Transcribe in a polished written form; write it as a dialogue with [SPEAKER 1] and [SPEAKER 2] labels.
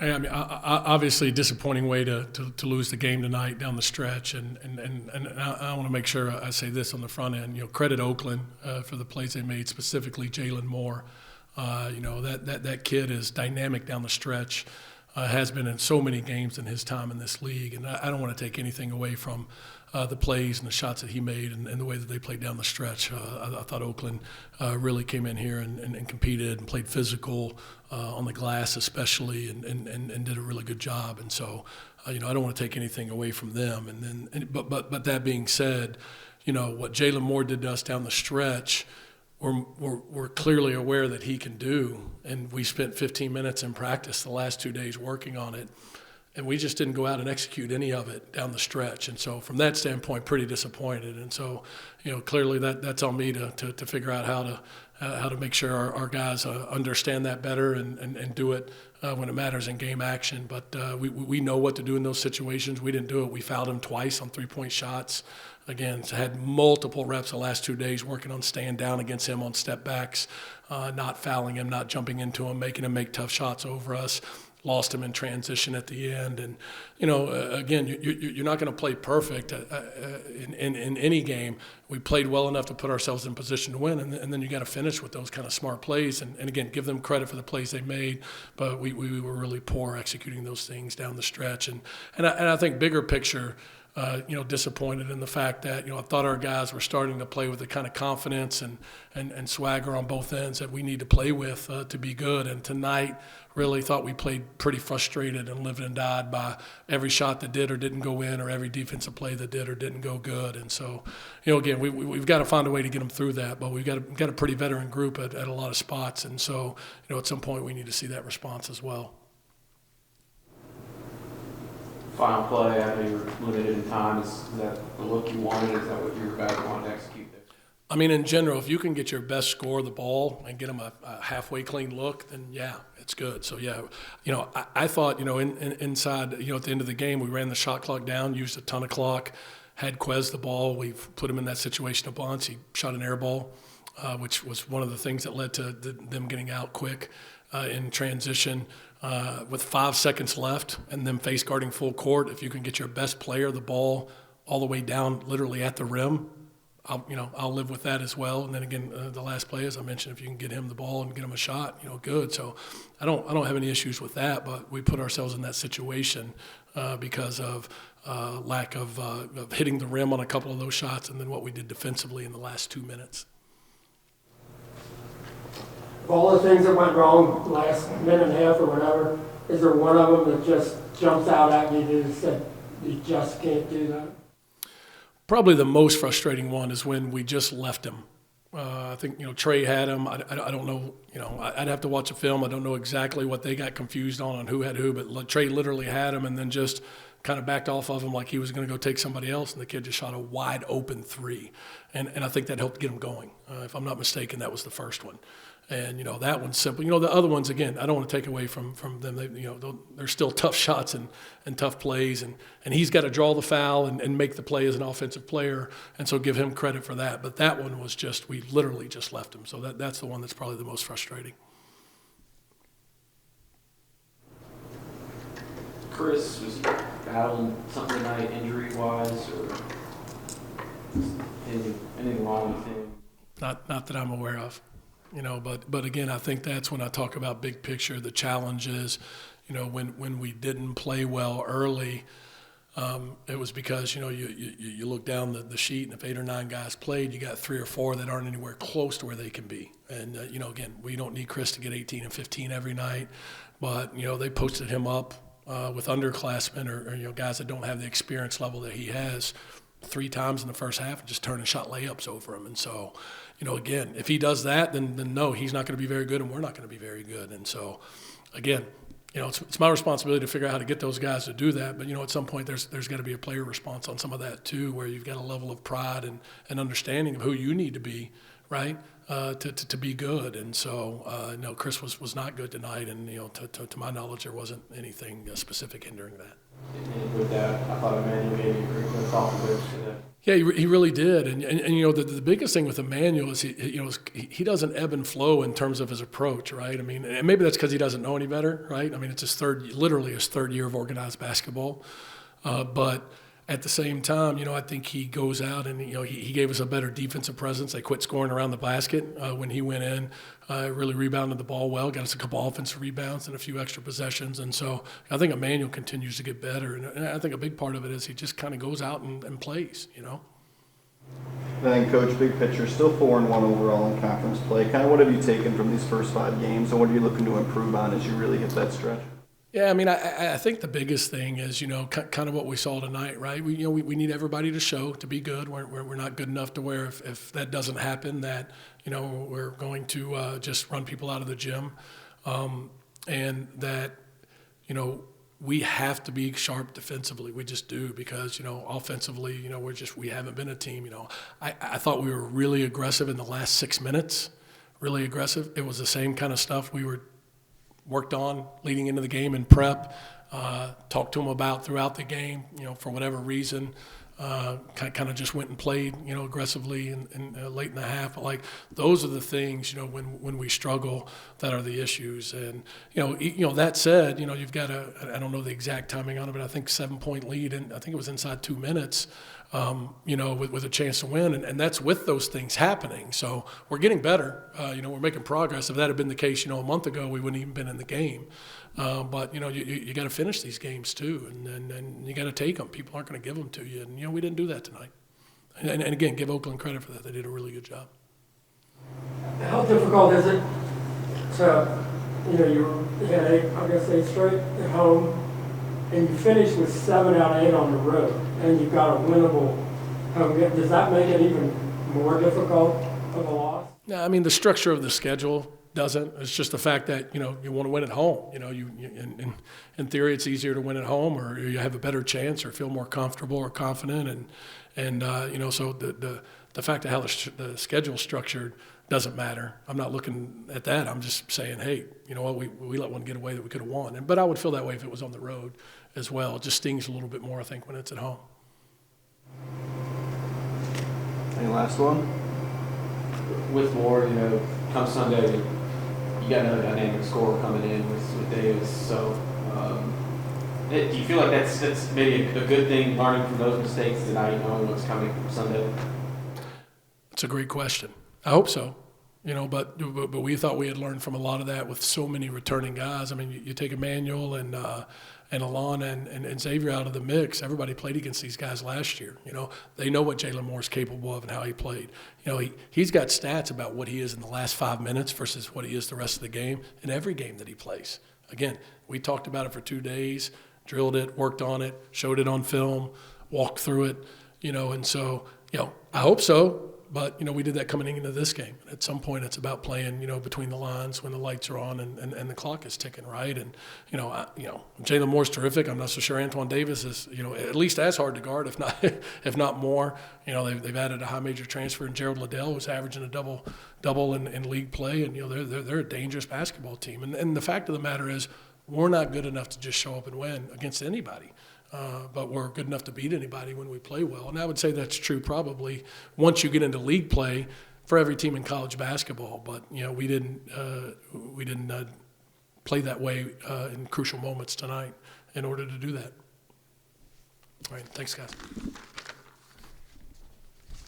[SPEAKER 1] I mean, obviously, a disappointing way to lose the game tonight down the stretch, and I want to make sure I say this on the front end. Credit Oakland for the plays they made, specifically Jalen Moore. That kid is dynamic down the stretch. Has been in so many games in his time in this league, and I don't want to take anything away from the plays and the shots that he made and the way that they played down the stretch. I thought Oakland really came in here and competed and played physical on the glass especially and did a really good job. And so, I don't want to take anything away from them. But that being said, what Jalen Moore did to us down the stretch, we're clearly aware that he can do, and we spent 15 minutes in practice the last 2 days working on it, and we just didn't go out and execute any of it down the stretch. And so from that standpoint, pretty disappointed. And so, clearly that's on me to figure out how to make sure our guys understand that better and do it when it matters in game action. But we know what to do in those situations. We didn't do it. We fouled him twice on three-point shots. Again, had multiple reps the last 2 days working on staying down against him on step backs, not fouling him, not jumping into him, making him make tough shots over us. Lost him in transition at the end. And, again, you're not going to play perfect in any game. We played well enough to put ourselves in position to win, and then you got to finish with those kind of smart plays. And again, give them credit for the plays they made, but we were really poor executing those things down the stretch. And I think bigger picture, disappointed in the fact that, I thought our guys were starting to play with the kind of confidence and swagger on both ends that we need to play with to be good. And tonight, really thought we played pretty frustrated and lived and died by every shot that did or didn't go in, or every defensive play that did or didn't go good. And so, again, we've got to find a way to get them through that, but we've got a pretty veteran group at a lot of spots. And so, at some point we need to see that response as well.
[SPEAKER 2] Final play, I know you were limited in time. Is that the look you wanted? Is that what your guys wanted to execute there?
[SPEAKER 1] I mean, in general, if you can get your best score of the ball and get them a halfway clean look, then yeah, it's good. So yeah, I thought, inside, at the end of the game, we ran the shot clock down, used a ton of clock, had Quez the ball. We've put him in that situation a bunch. He shot an air ball, which was one of the things that led to them getting out quick in transition. With 5 seconds left and them face guarding full court, if you can get your best player the ball all the way down literally at the rim, I'll live with that as well. And then again, the last play, as I mentioned, if you can get him the ball and get him a shot, good. So I don't have any issues with that, but we put ourselves in that situation because of lack of hitting the rim on a couple of those shots, and then what we did defensively in the last 2 minutes.
[SPEAKER 3] All the things that went wrong last minute and a half or whatever, is there one of them that just jumps out at you that said you just can't do that?
[SPEAKER 1] Probably the most frustrating one is when we just left him. I think, Trey had him. I don't know, I'd have to watch a film. I don't know exactly what they got confused on who had who, but Trey literally had him and then just kind of backed off of him like he was going to go take somebody else, and the kid just shot a wide open three. And I think that helped get him going. If I'm not mistaken, that was the first one. And, that one's simple. The other ones, again, I don't want to take away from them. They're still tough shots and tough plays. And he's got to draw the foul and make the play as an offensive player. And so give him credit for that. But that one was just, we literally just left him. So that's the one that's probably the most frustrating.
[SPEAKER 2] Chris was battling something tonight injury-wise, or anything wrong with him?
[SPEAKER 1] Not that I'm aware of. But again, I think that's when I talk about big picture, the challenge is, when we didn't play well early, it was because, you look down the sheet, and if 8 or 9 guys played, you got 3 or 4 that aren't anywhere close to where they can be. And, again, we don't need Chris to get 18 and 15 every night, but, they posted him up with underclassmen or guys that don't have the experience level that he has 3 times in the first half and just turning shot layups over him. And so, again, if he does that, then no, he's not going to be very good and we're not going to be very good. And so, again, it's my responsibility to figure out how to get those guys to do that. But, at some point there's got to be a player response on some of that too, where you've got a level of pride and understanding of who you need to be, right, to be good. And so, no, Chris was not good tonight. And, to my knowledge, there wasn't anything specific hindering that.
[SPEAKER 2] And with that, I thought Emmanuel gave you a great off the bench today.
[SPEAKER 1] Yeah, he really did, and you know the biggest thing with Emmanuel is he doesn't ebb and flow in terms of his approach, right? I mean, and maybe that's because he doesn't know any better, right? I mean, it's literally his third year of organized basketball, but at the same time, you know, I think he goes out and he gave us a better defensive presence. They quit scoring around the basket when he went in. Really rebounded the ball well, got us a couple offensive rebounds and a few extra possessions. And so I think Emmanuel continues to get better. And I think a big part of it is he just kind of goes out and plays, you know.
[SPEAKER 4] And then, Coach, big picture, still 4-1 overall in conference play. Kind of what have you taken from these first 5 games, and what are you looking to improve on as you really hit that stretch?
[SPEAKER 1] Yeah, I mean, I think the biggest thing is, you know, kind of what we saw tonight, right? We need everybody to show, to be good. We're not good enough to where if that doesn't happen, that, you know, we're going to just run people out of the gym. And that, you know, we have to be sharp defensively. We just do, because, you know, offensively, you know, we haven't been a team. You know, I thought we were really aggressive in the last 6 minutes, really aggressive. It was the same kind of stuff we worked on leading into the game in prep, talked to them about throughout the game, you know, for whatever reason, kind of just went and played, you know, aggressively and late in the half. But like, those are the things, you know, when we struggle, that are the issues. And, you know, that said, you know, you've got I don't know the exact timing on it, but I think 7-point lead, and I think it was inside 2 minutes, you know, with a chance to win. And that's with those things happening. So we're getting better. You know, we're making progress. If that had been the case, you know, a month ago, we wouldn't even been in the game. But, you know, you got to finish these games too, and you got to take them. People aren't going to give them to you. And, you know, we didn't do that tonight. And again, give Oakland credit for that. They did a really good job.
[SPEAKER 3] How difficult is it to, you know, you had 8 straight at home, and you finished with 7 out of 8 on the road, and you've got a winnable home game. Does that make it even more difficult of a loss?
[SPEAKER 1] No, I mean, the structure of the schedule doesn't. It's just the fact that, you know, you want to win at home. You know, in theory, it's easier to win at home, or you have a better chance, or feel more comfortable or confident. And you know, so the fact of how the schedule's structured doesn't matter. I'm not looking at that. I'm just saying, hey, you know what, we let one get away that we could have won. But I would feel that way if it was on the road as well. It just stings a little bit more, I think, when it's at home.
[SPEAKER 4] Any last one?
[SPEAKER 2] With Moore, you know, come Sunday, you got another dynamic scorer coming in with Davis. So do you feel like that's maybe a good thing, learning from those mistakes tonight, knowing what's coming from Sunday?
[SPEAKER 1] It's a great question. I hope so. You know, but we thought we had learned from a lot of that with so many returning guys. I mean, you take Emmanuel and Alon and Xavier out of the mix. Everybody played against these guys last year. You know, they know what Jalen Moore's capable of and how he played. You know, he's got stats about what he is in the last 5 minutes versus what he is the rest of the game in every game that he plays. Again, we talked about it for 2 days, drilled it, worked on it, showed it on film, walked through it. You know, and so, you know, I hope so. But, you know, we did that coming into this game. At some point, it's about playing, you know, between the lines when the lights are on and the clock is ticking, right? And, you know, Jalen Moore's terrific. I'm not so sure Antoine Davis is, you know, at least as hard to guard, if not more. You know, they've added a high major transfer in Gerald Liddell, who's averaging a double in league play. And, you know, they're a dangerous basketball team. And the fact of the matter is, we're not good enough to just show up and win against anybody. But we're good enough to beat anybody when we play well. And I would say that's true probably once you get into league play for every team in college basketball. But, you know, we didn't play that way in crucial moments tonight in order to do that. All right, thanks, guys.